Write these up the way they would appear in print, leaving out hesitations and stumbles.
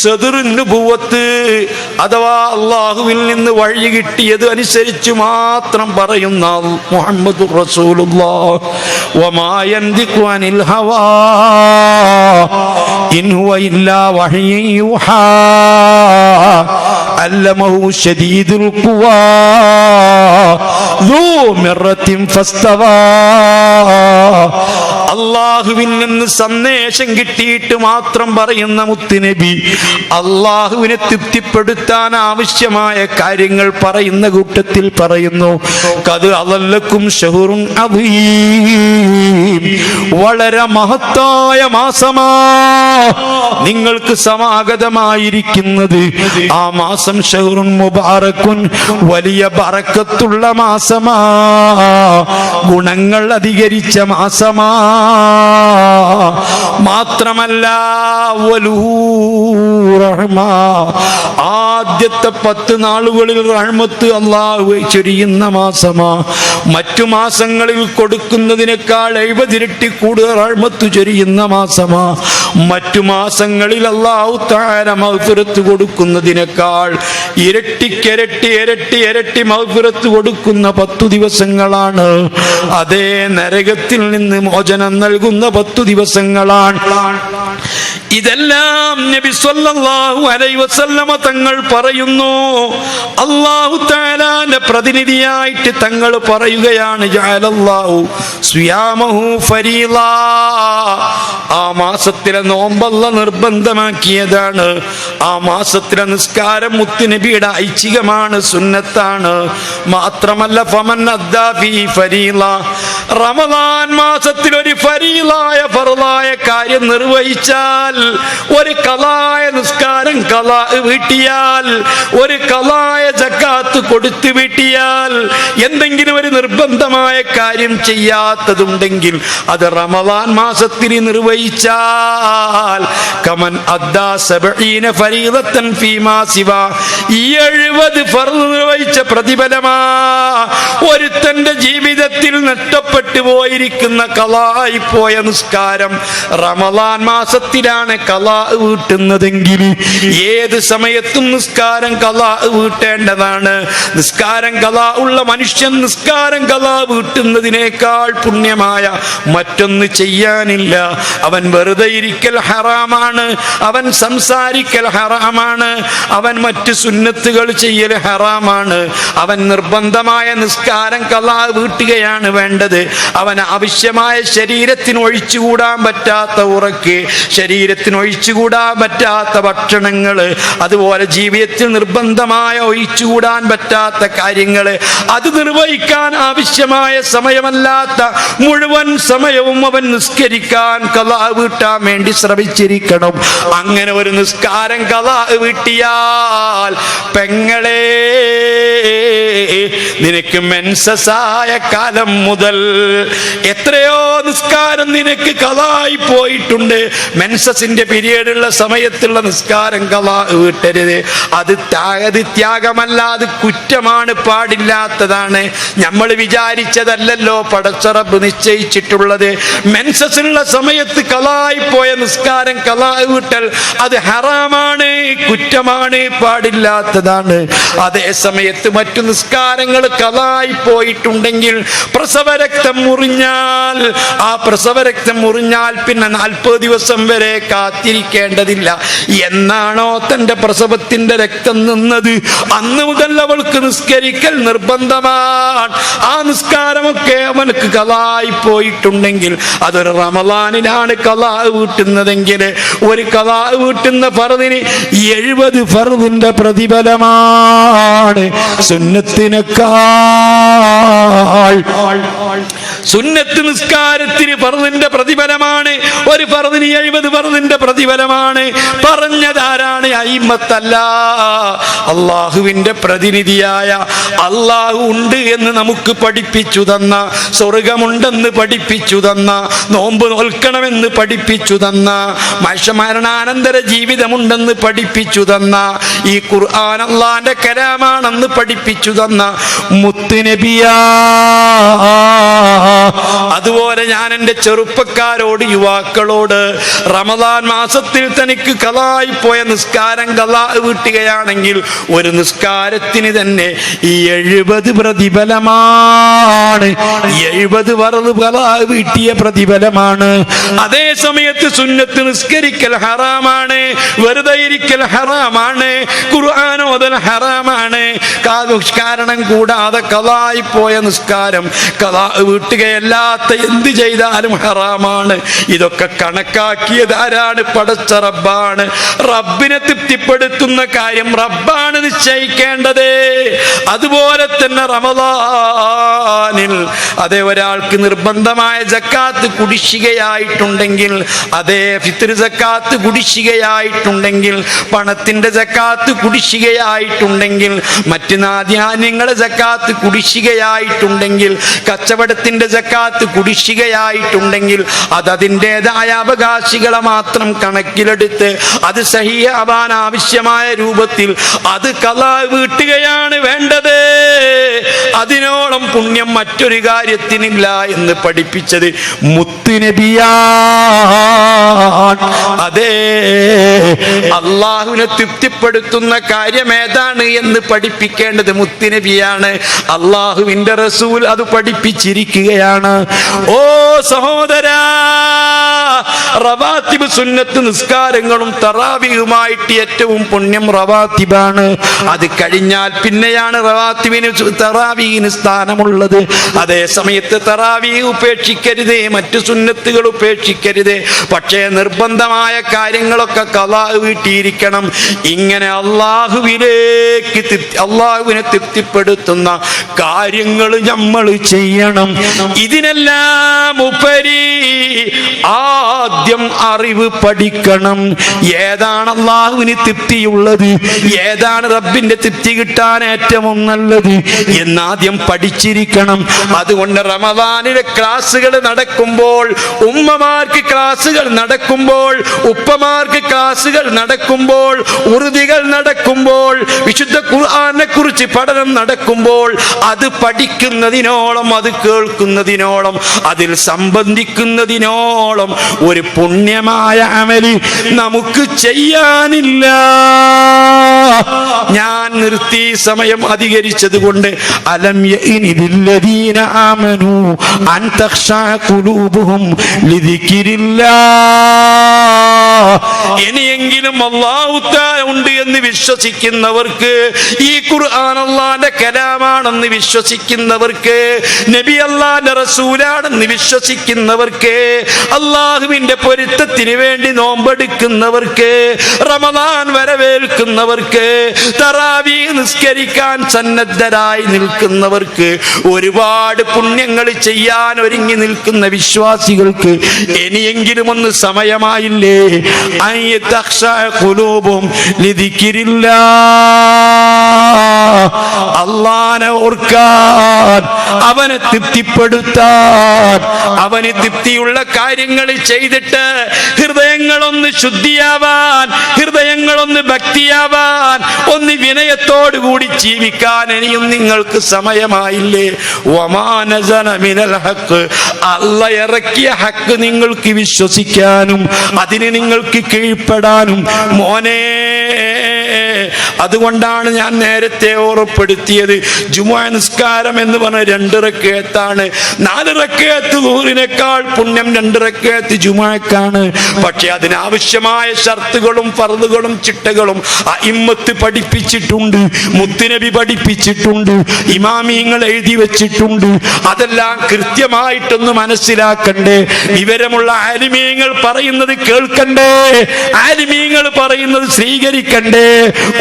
സദറുൻ നുബുവത്ത് അഥവാ അല്ലാഹുവിൽ നിന്ന് വഴി കിട്ടിയത് അനുസരിച്ച് മാത്രം പറയുന്ന മുഹമ്മദുർ റസൂലുള്ളാഹ്. വമാ യൻതിഖു അനിൽ ഹവാ ഇൻ ഹുവ ഇല്ലാ വഹ്യുൻ യൂഹാ അല്ലമഹു ശദീദുൽ ഖുവാ ذو مرة فاستوى. അള്ളാഹുവിൽ നിന്ന് സന്ദേശം കിട്ടിയിട്ട് മാത്രം പറയുന്ന മുത്തുനബി അള്ളാഹുവിനെ തൃപ്തിപ്പെടുത്താൻ ആവശ്യമായ കാര്യങ്ങൾ പറയുന്ന കൂട്ടത്തിൽ പറയുന്നു, ഖദ് അളല്ലക്കും ശഹ്റുൻ അദീം, വളരെ മഹത്തായ മാസമാ നിങ്ങൾക്ക് സമാഗതമായിരിക്കുന്നത്. ആ മാസം ശഹ്റുൻ മുബാറക്കുൻ, വലിയ ബറക്കത്തുള്ള മാസമാ, ഗുണങ്ങൾ അധികരിച്ച മാസമാ. മാത്രമല്ല ആദ്യത്തെ 10 നാളുകളിൽ റഹ്മത്ത് അല്ലാഹു ചൊരിയുന്ന മാസമാ. മറ്റു മാസങ്ങളിൽ കൊടുക്കുന്നതിനേക്കാൾ 70 ഇരട്ടി കൂടുതൽ റഹ്മത്ത് ചൊരിയുന്ന മാസമാ. മറ്റു മാസങ്ങളിൽ അല്ലാഹു തആല മഗ്ഫിറത്ത് കൊടുക്കുന്നതിനേക്കാൾ ഇരട്ടിക്കിരട്ടി ഇരട്ടി ഇരട്ടി മഗ്ഫിറത്ത് കൊടുക്കുന്ന 10 ദിവസങ്ങളാണ്. അതേ നരകത്തിൽ നിന്ന് മോചനം നൽകുന്ന 10 ദിവസങ്ങളാണ്. ഇതെല്ലാം നബി സല്ലല്ലാഹു അലൈഹി വസല്ലമ തങ്ങൾ പറയുന്നു. അല്ലാഹു തആലാന്റെ പ്രതിനിധിയായിട്ട് തങ്ങൾ പറയുകയാണ്, ജഅലല്ലാഹു സിയാമഹു ഫരീള, ആ മാസത്തിലെ നോമ്പല്ല നിർബന്ധമാക്കിയതാണ്. ആ മാസത്തിലെ നിസ്കാരം മുത്തുനബിയുടെ ഐച്ഛികമാണ്, സുന്നത്താണ്. മാത്രമല്ല ഫമൻ അദ്ദാ ഫീ ഫരീള, റമദാൻ മാസത്തിൽ ഒരു ഫരീളായ ഫർളായ കാര്യം നിർവഹിച്ചാൽ, ഒരു ഖളായ നിസ്കാരം ഖളാ വീട്ടിയാൽ, ഒരു ഖളായ സക്കാത്ത് കൊടുത്തു വീട്ടിയാൽ, എന്തെങ്കിലും ഒരു നിർബന്ധമായ കാര്യം ചെയ്യാത്തതുണ്ടെങ്കിൽ അത് റമദാൻ മാസത്തിൽ നിർവഹിച്ചാൽ കമൻ അദ്ദാ 70 ഫരീദത്തൻ ഫീമാ സിവാ, 70 ഫർള് നിർവഹിച്ച പ്രതിഫലമാ ഒരുത്തന്റെ ജീവിതത്തിൽ നഷ്ടപ്പെട്ടു പോയിരിക്കുന്ന ഖളായി പോയ നിസ്കാരം റമദാൻ മാസത്തിലാണ് ഖളാ വീട്ടുന്നതെങ്കിൽ ഏത് സമയത്തും നിസ്കാരം ഖളാ വീട്ടേണ്ടതാണ്. നിസ്കാരം ഖളാ ഉള്ള മനുഷ്യൻ നിസ്കാരം ഖളാ വീട്ടുന്നതിനേക്കാൾ പുണ്യമായ മറ്റൊന്ന് ചെയ്യാനില്ല. അവൻ വെറുതെ ഇരിക്കൽ ഹറാമാണ്, അവൻ സംസാരിക്കൽ ഹറാമാണ്, അവൻ മറ്റു സുന്നത്തുകൾ ചെയ്യൽ ഹറാമാണ്. അവൻ നിർബന്ധമായ നിസ്കാരം ഖളാ വീട്ടുകയാണ് വേണ്ടത്. അവൻ ആവശ്യമായ ശരീരത്തിന് ഒഴിച്ചുകൂടാൻ പറ്റാത്ത ഉറക്ക്, ശരീരത്തിന് ഒഴിച്ചുകൂടാൻ പറ്റാത്ത ഭക്ഷണങ്ങൾ, അതുപോലെ ജീവിതത്തിൽ നിർബന്ധമായ ഒഴിച്ചുകൂടാൻ പറ്റാത്ത കാര്യങ്ങൾ, അത് നിർവഹിക്കാൻ ആവശ്യമായ സമയമല്ലാത്ത മുഴുവൻ സമയവും അവൻ നിസ്കരിക്കാൻ ഖളാ വീട്ടാൻ വേണ്ടി ശ്രമിച്ചിരിക്കണം. അങ്ങനെ ഒരു നിസ്കാരം ഖളാ വീട്ടിയാൽ പെങ്ങളെ, നിനക്ക് മെൻസസായ കാലം മുതൽ എത്രയോ നിസ്കാരം നിനക്ക് ഖളായി പോയിട്ടുണ്ട്. മെൻസസിന്റെ പീരിയഡ് ഉള്ള സമയത്തുള്ള നിസ്കാരം ഖളാ വീട്ടരുത്. അത് ത്യാഗമല്ല, അത് കുറ്റമാണ്, പാടില്ലാത്തതാണ്. നമ്മൾ വിചാരിച്ചതല്ലല്ലോ പടച്ച റബ്ബ് നിശ്ചയിച്ചിട്ടുള്ളത്. മെൻസസിനുള്ള സമയത്ത് ഖളായി പോയ നിസ്കാരം ഖളാ വീട്ടൽ അത് ഹറാമാണ്, കുറ്റമാണ്, പാടില്ലാത്തതാണ്. അതേ സമയത്ത് മറ്റു നിസ്കാരങ്ങൾ ഖളായി പോയിട്ടുണ്ടെങ്കിൽ, പ്രസവരക്തം മുറിഞ്ഞാൽ, ആ പ്രസവരക്തം മുറിഞ്ഞാൽ പിന്നെ 40 ദിവസം വരെ കാത്തിരിക്കേണ്ടതില്ല. എന്നാണോ തന്റെ പ്രസവത്തിന്റെ രക്തം നിന്നത് അന്ന് മുതൽ അവൾക്ക് നിസ്കരിക്കൽ നിർബന്ധമാണ്. ആ നിസ്കാരമൊക്കെ അവനക്ക് ഖളായി പോയിട്ടുണ്ടെങ്കിൽ, അതൊരു റമദാനിലാണ് ഖളാ വീട്ടുന്നതെങ്കിൽ, ഒരു ഖളാ വീട്ടുന്ന ഫർദിന് 70 ഫർദിന്റെ പ്രതിഫലമാണ്. സുന്നത്ത് നിസ്കാരത്തിന് ഫർദിന്റെ പ്രതിഫലമാണ്. ഒരു ഫർദിന് 70 ഫർദിന്റെ പ്രതിഫലമാണ്. പറഞ്ഞതാരാണ്? അയിമ്മത്തല്ല, അള്ളാഹുവിന്റെ പ്രതിനിധിയായ, അള്ളാഹു ഉണ്ട് എന്ന് നമുക്ക് പഠിപ്പിച്ചു തന്ന, സ്വർഗമുണ്ടെന്ന് പഠിപ്പിച്ചു തന്ന, നോമ്പ് നോൽക്കണമെന്ന് പഠിപ്പിച്ചു തന്ന, മരണാനന്തര ജീവിതമുണ്ടെന്ന് പഠിപ്പിച്ചു തന്ന, ഈ ഖുർആൻ അള്ളാന്റെ കലാമാണെന്ന് പഠിപ്പിച്ചു തന്ന മുത്തുനബിയാ അതുപോലെ ഞാൻ എൻ്റെ ചെറുപ്പക്കാരോട്, യുവാക്കളോട്, റമദാൻ മാസത്തിൽ തനിക്ക് ഖളായി പോയ നിസ്കാരം ഖളാ വീട്ടുകയാണെങ്കിൽ ഒരു നിസ്കാരത്തിന് തന്നെ 70 പ്രതിഫലമാണ്. 70 ഫർള് ഖളാ വീട്ടിയ പ്രതിഫലമാണ്. അതേ സമയത്ത് സുന്നത്ത് നിസ്കരിക്കൽ ഹറാമാണ്, വെറുതെ ഇരിക്കൽ ഹറാമാണ്, ഖുർആൻ ഓതൽ ഹറാമാണ്. കാരണം കൂടാതെ ഖളായി പോയ നിസ്കാരം ഖളാ വീട്ടുകയല്ലാത്ത എന്ത് ചെയ്താലും ഹറാമാണ്. ഇതൊക്കെ കണക്കാക്കിയത് ആരാണ്? പടച്ച റബ്ബാണ്. റബ്ബിനെ തൃപ്തിപ്പെടുത്തുന്ന കാര്യം റബ്ബാണ് നിശ്ചയിക്കേണ്ടത്. അതുപോലെ തന്നെ റമദാനിൽ അതേ ഒരാൾക്ക് നിർബന്ധമായ സക്കാത്ത് കുടിശ്ശികയായിട്ടുണ്ടെങ്കിൽ, അതേ ഫിത്ർ സക്കാത്ത് കുടിശ്ശികയായിട്ടുണ്ടെങ്കിൽ, പണത്തിന്റെ സക്കാത്ത് കുടിശ്ശികയായിട്ടുണ്ടെങ്കിൽ, മറ്റ് ധാന്യങ്ങളുടെ സക്കാത്ത് കുടിശ്ശികയായിട്ടുണ്ടെങ്കിൽ, കച്ചവടത്തിന്റെ സക്കാത്ത് കുടിശ്ശികയായിട്ടുണ്ടെങ്കിൽ അതതിൻ്റെതായ അവകാശികളെ മാത്രം കണക്കിലെടുത്ത് അത് സഹിയാവാൻ ആവശ്യമായ രൂപത്തിൽ അത് ഖളാ വീട്ടുകയാണ് വേണ്ടത്. അതിനോളം പുണ്യം മറ്റൊരു കാര്യത്തിനില്ല എന്ന് പഠിപ്പിച്ചത് മുത്തുനബിയാണ്. അതേ, അള്ളാഹുവിനെ തൃപ്തിപ്പെടുത്തുന്ന കാര്യം ഏതാണ് എന്ന് പഠിപ്പിക്കേണ്ടത് മുത്തുനബിയാണ്. അള്ളാഹുവിന്റെ റസൂൽ അത് പഠിപ്പിച്ചിരിക്കുകയാണ്. ഓ സഹോദരാ, റവാത്തിബ് സുന്നത്ത് നിസ്കാരങ്ങളും തറാവീഹുമായിട്ട് ഏറ്റവും പുണ്യം റവാത്തിബാണ്. അത് കഴിഞ്ഞാൽ പിന്നെയാണ് റവാത്തിബിന് തറാവീഹിന് സ്ഥാനമുള്ളത്. അതേ സമയത്ത് തറാവീഹ് ഉപേക്ഷിക്കരുത്, മറ്റു സുന്നത്തുകൾ ഉപേക്ഷിക്കരുത്. പക്ഷേ നിർബന്ധമായ കാര്യങ്ങളൊക്കെ ഖളാ വീട്ടിയിരിക്കണം. ഇങ്ങനെ അള്ളാഹുവിനെ തൃപ്തിപ്പെടുത്തുന്ന കാര്യങ്ങൾ നമ്മൾ ചെയ്യണം. ഇതിനെല്ലാം ഉപരി ആദ്യം അറിവ് പഠിക്കണം. ഏതാണ് അള്ളാഹുവിന് തൃപ്തിയുള്ളത്, ഏതാണ് റബ്ബിന്റെ തൃപ്തി കിട്ടാൻ ഏറ്റവും നല്ലത് എന്നാദ്യം പഠിച്ചിരിക്കണം. അതുകൊണ്ട് റമദാനിലെ ക്ലാസ്സുകൾ നടക്കുമ്പോൾ, ഉമ്മമാർക്ക് ക്ലാസ്സുകൾ നടക്കുമ്പോൾ, ഉപ്പമാർക്ക് ക്ലാസ്സുകൾ നടക്കുമ്പോൾ, ഉറുദികൾ നടക്കുമ്പോൾ, വിശുദ്ധ ഖുർആനെ കുറിച്ച് പഠനം നടക്കുമ്പോൾ അത് പഠിക്കുന്നതിനോളം, അത് കേൾക്കുന്നതിനോളം, അതിൽ സംബന്ധിക്കുന്നതിനോളം ഒരു പുണ്യമായ അമല് നമുക്ക് ചെയ്യാനില്ല. ഞാൻ നിർത്തി, സമയം അധികരിച്ചത് കൊണ്ട്. അലം യഇനി ലില്ലദീന ആമനൂ അൻ തഖ്ശഅ ഖുലൂബുഹും ലിദിക്രില്ലാഹ്. ഇനിയെങ്കിലും അല്ലാഹു തആല ഉണ്ട് എന്ന് വിശ്വസിക്കുന്നവർക്ക്, ഈ ഖുർആൻ അല്ലാഹുവിന്റെ കലാമാണെന്ന് വിശ്വസിക്കുന്നവർക്ക്, നബി അല്ലാഹുവിന്റെ റസൂലാണെന്ന് വിശ്വസിക്കുന്നവർക്ക്, അല്ലാഹുവിന്റെ പൊരുത്തത്തിന് വേണ്ടി നോമ്പെടുക്കുന്നവർക്ക്, റമദാൻ വരവേൽക്കുന്നവർക്ക്, തറാവീഹ് നിസ്കരിക്കാൻ സന്നദ്ധരായി നിൽക്കുന്നവർക്ക്, ഒരുപാട് പുണ്യങ്ങൾ ചെയ്യാൻ ഒരുങ്ങി നിൽക്കുന്ന വിശ്വാസികൾക്ക് ഇനിയെങ്കിലും ഒന്ന് സമയമായില്ലേ? അല്ലാഹുവിനെ ഓർക്കാൻ, അവനെ തൃപ്തിപ്പെടുത്താൻ, അവന് തൃപ്തിയുള്ള കാര്യങ്ങൾ ചെയ്തിട്ട് ഹൃദയങ്ങളൊന്ന് ശുദ്ധിയാവാൻ, ഹൃദയങ്ങളൊന്ന് ഭക്തിയാവാൻ, ഒന്ന് വിനയത്തോടുകൂടി ജീവിക്കാൻ ഇനിയും നിങ്ങൾക്ക് സമയമായില്ലേ? അല്ലാഹു ഇറക്കിയ ഹക്ക് നിങ്ങൾക്ക് വിശ്വസിക്കാനും അതിന് നിങ്ങൾക്ക് കീഴ്പ്പെടാനും മോനെ. അതുകൊണ്ടാണ് ഞാൻ നേരത്തെ ഓർമ്മപ്പെടുത്തിയത്, ജുമുഅ നിസ്കാരം എന്ന് പറഞ്ഞ 2 റക്അത്താണ്. 4 റക്അത്ത് ദുഹറിനേക്കാൾ പുണ്യം 2 റക്അത്ത് ജുമുഅക്കാണ്. പക്ഷെ അതിനാവശ്യമായ ഷർത്തുകളും ഫർളുകളും ചിട്ടകളും അഇമ്മത്ത് പഠിപ്പിച്ചിട്ടുണ്ട്, മുത്തുനബി പഠിപ്പിച്ചിട്ടുണ്ട്, ഇമാമിയങ്ങൾ എഴുതി വെച്ചിട്ടുണ്ട്. അതെല്ലാം കൃത്യമായിട്ടൊന്ന് മനസ്സിലാക്കണ്ടേ? വിവരമുള്ള ആലിമീങ്ങൾ പറയുന്നത് കേൾക്കണ്ടേ? ആലിമീങ്ങൾ പറയുന്നത് സ്വീകരിക്കണ്ടേ?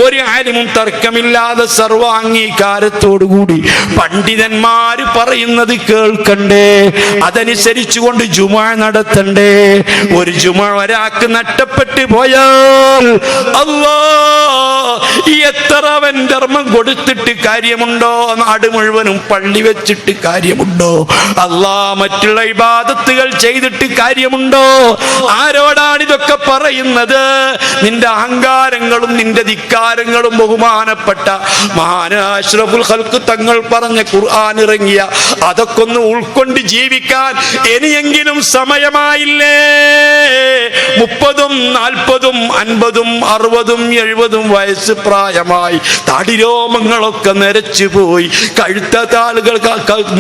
ഒരു ആലിമും തർക്കമില്ലാതെ സർവാംഗീകാരത്തോടുകൂടി പണ്ഡിതന്മാര് പറയുന്നത് കേൾക്കണ്ടേ? അതനുസരിച്ചുകൊണ്ട് ജുമുഅ നടത്തണ്ടേ? ഒരു ജുമുഅ ഒരാൾക്ക് നഷ്ടപ്പെട്ടു പോയാൽ എത്ര അവൻ ധർമ്മം കൊടുത്തിട്ട് കാര്യമുണ്ടോ? നാട് മുഴുവനും പള്ളി വെച്ചിട്ട് കാര്യമുണ്ടോ? മറ്റുള്ള ഇബാദത്തുകൾ ചെയ്തിട്ട് കാര്യമുണ്ടോ? ആരോടാണ് ഇതൊക്കെ പറയുന്നത്? നിന്റെ അഹങ്കാരങ്ങളും നിന്റെ ധിക്കാരങ്ങളും വിചാരങ്ങളും ബഹുമാനപ്പെട്ട മഹാനായ അഷ്റഫുൽ ഖൽഖ് തങ്ങൾ പറഞ്ഞ ഖുർആൻ ഇറങ്ങിയ അതൊക്കെ ഒന്ന് ഉൾക്കൊണ്ട് ജീവിക്കാൻ ഇനിയെങ്കിലും സമയമായില്ലേ? 30, 40, 50, 60, 70 വയസ്സ് പ്രായമായി താടിരോമങ്ങളൊക്കെ നരച്ചുപോയി, കഴുത്താളുകൾ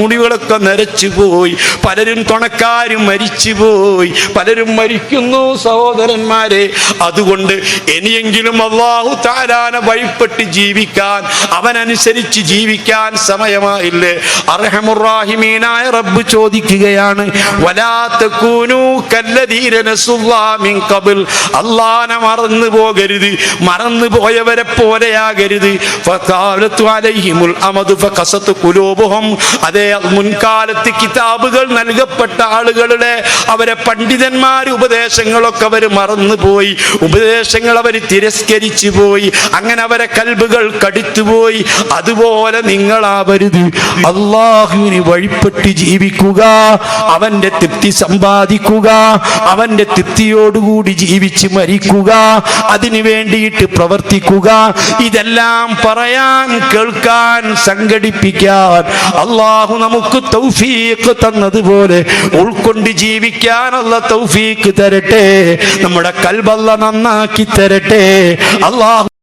മുടികളൊക്കെ നരച്ചുപോയി, പലരും തുണക്കാരും മരിച്ചുപോയി, പലരും മരിക്കുന്നു സഹോദരന്മാരെ. അതുകൊണ്ട് ഇനിയെങ്കിലും അല്ലാഹു തആലാനെ വഴിപ്പെട്ട് ജീവിക്കാൻ, അവനനുസരിച്ച് ജീവിക്കാൻ സമയമായില്ലേ? അർഹമുർ റഹീമീനായ റബ്ബ് ചോദിക്കുകയാണ്, വലാ തകൂനൂ കല്ലദീന നസുല്ലാഹ മിൻ ഖബൽ. അല്ലാഹനെ മറന്നു പോകരുത്, മറന്നു പോയവരെ പോലെയാകരുത്. ഫഖാലതു അലൈഹിമുൽ അമദു ഫഖസത് ഖുലൂബുഹും. അതേ മുൻകാലത്ത് കിതാബുകൾ നൽകപ്പെട്ട ആളുകളുടെ അവരെ പണ്ഡിതന്മാർ ഉപദേശങ്ങളൊക്കെ അവർ മറന്നുപോയി, ഉപദേശങ്ങൾ അവർ തിരസ്കരിച്ചു പോയി, അങ്ങനെ അവരെ കൽബുകൾ കടിത്തുപോയി. അതുപോലെ നിങ്ങളാവരുത്. അല്ലാഹുവിന് വഴിപ്പെട്ട് ജീവിക്കുക, അവന്റെ തൃപ്തി സമ്പാദിക്കുക, അവന്റെ തൃപ്തിയോടുകൂടി ജീവിച്ച് മരിക്കുക, അതിനു വേണ്ടിയിട്ട് പ്രവർത്തിക്കുക. ഇതെല്ലാം പറയാൻ, കേൾക്കാൻ, സംഘടിപ്പിക്കാൻ അല്ലാഹു നമുക്ക് തൗഫീഖ് തന്നതുപോലെ ഉൾക്കൊണ്ട് ജീവിക്കാൻ അല്ലാഹു തൗഫീഖ് തരട്ടെ. നമ്മുടെ കൽബ് അല്ലാഹു നന്നാക്കി തരട്ടെ. അല്ലാഹു